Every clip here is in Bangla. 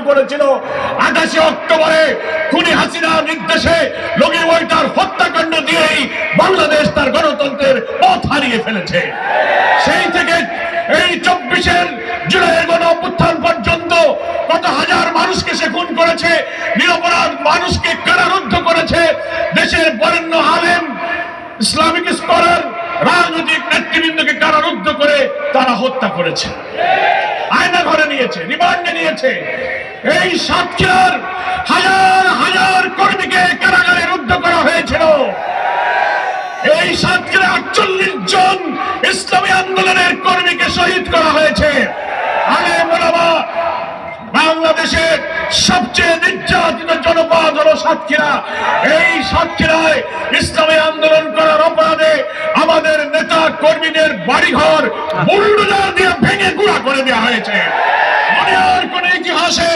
করেছিল 28 অক্টোবরে খুনি হাসিনার নির্দেশে লগি ওয়াইটার হত্যাকাণ্ড দিয়েই বাংলাদেশ তার গণতন্ত্রের পথ হারিয়ে ফেলেছে। সেই থেকে এই 24 জুলাইয়ের গণ অভ্যুত্থান পর্যন্ত কত হাজার মানুষকে সে খুন করেছে, নিরপরাধ মানুষকে কারারুদ্ধ করেছে। দেশের বরেণ্য আলেম, ইসলামিক স্কলার, রাজনৈতিক নেতৃবৃন্দকে কারারুদ্ধ করে তারা হত্যা করেছে, আয়না ঘরে নিয়েছে, রিমান্ডে নিয়েছে। এই সাতক্ষীরার হাজার হাজার কর্মীকে কারাগারে রুদ্ধ করা হয়েছিল। এই সাতক্ষীরা 48 জন ইসলামী আন্দোলনের কর্মীকে শহীদ করা হয়েছে। আলেম ওলামা, বাংলাদেশের সবচেয়ে নির্যাতিত জনপদ হলো সাতক্ষীরা। এই সাতক্ষীরায় ইসলামী আন্দোলন করার অপরাধে আমাদের নেতা কর্মীদের বাড়িঘর বুলডোজার দিয়ে ভেঙে গুঁড়া করে দেওয়া হয়েছে। দুনিয়ার কোন ইতিহাসে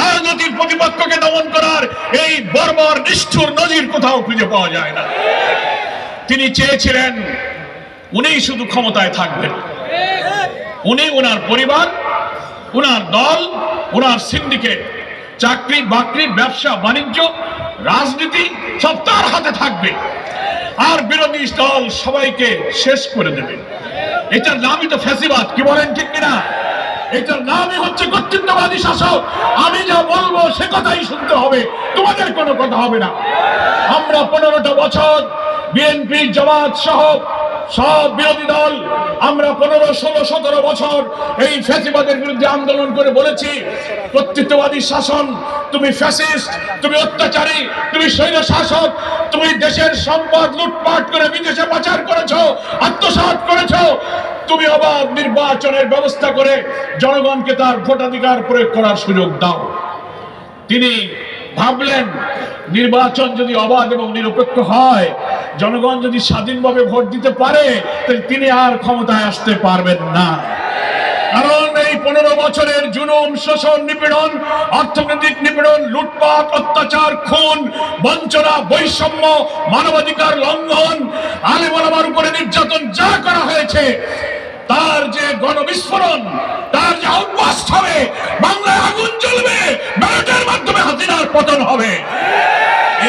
রাজনৈতিক প্রতিপক্ষকে দমন করার এই বর্বর নিষ্ঠুর নজির কোথাও খুঁজে পাওয়া যায় না। তিনি চেয়েছিলেন উনি শুধু ক্ষমতায় থাকবেন, উনি, ওনার পরিবার, ওনার দল, ওনার সিন্ডিকেট, চাকরি বাকরি, ব্যবসা বাণিজ্য, রাজনীতি সব তার হাতে থাকবে, আর বিরোধী দল সবাইকে শেষ করে দেবে। এটার নামই তো ফ্যাসিবাদ, কি বলেন ঠিক কিনা? এটার নামই হচ্ছে কর্তৃত্ববাদী শাসক। আমি যা বলবো সে কথাই শুনতে হবে, তোমাদের কোনো কথা হবে না। আমরা 15টা বছর বিএনপি, জামাত সহ সব বিরোধী দল আমরা 15, 16, 17 বছর এই ফ্যাসিবাদের বিরুদ্ধে আন্দোলন করে বলেছি, কর্তৃত্ববাদী শাসন, তুমি ফ্যাসিস্ট, তুমি অত্যাচারী, তুমি স্বৈর শাসক, তুমি দেশের সম্পদ লুটপাট করে বিদেশে পাচার করেছো, আত্মসাৎ করেছো, তুমি অবাধ নির্বাচনের ব্যবস্থা করে জনগণকে তার ভোটাধিকার প্রয়োগ করার সুযোগ দাও। তিনি ভাবলেন নির্বাচন যদি অবাধ এবং নিরপেক্ষ হয়, জনগণ যদি স্বাধীনভাবে ভোট দিতে পারে, তাহলে তিনি আর ক্ষমতায় আসতে পারবেন না। কারণ এই 15 বছরের জুলুম, শোষণ, নিপীড়ন, অর্থনৈতিক নিপীড়ন, লুটপাট, অত্যাচার, খুন, বঞ্চনা, বৈষম্য, মানবাধিকার লঙ্ঘন, আলেম ওলামার উপরে নির্যাতন যা করা হয়েছে, তার যে গণবিস্ফোরণ, তার যে আউটবাস্ট হবে, বাংলায় আগুন জ্বলবে, ব্যালটের মাধ্যমে হাসিনার পতন হবে,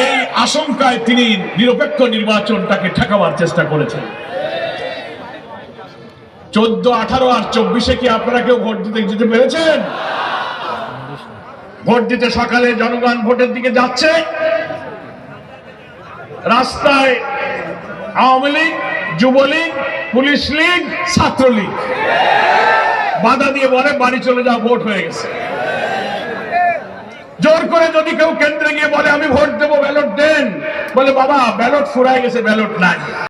এই আশঙ্কায় তিনি নিরপেক্ষ নির্বাচনটাকে ঠেকাবার চেষ্টা করেছেন। 14, 18 আর 24 কি আপনারা কেউ ভোট দিতে যেতে পেরেছেন? ভোট দিতে সকালে জনগণ ভোটের দিকে যাচ্ছে, রাস্তায় আওয়ামী লীগ, যুবলীগ, পুলিশ লীগ, ছাত্রলীগ বাধা দিয়ে বলে বাড়ি চলে যাও, ভোট হয়ে গেছে। জোর করে যদি কেউ কেন্দ্রে গিয়ে বলে আমি ভোট দেবো, ব্যালট দেন, বলে বাবা ব্যালট ফুরায় গেছে, ব্যালট নাই।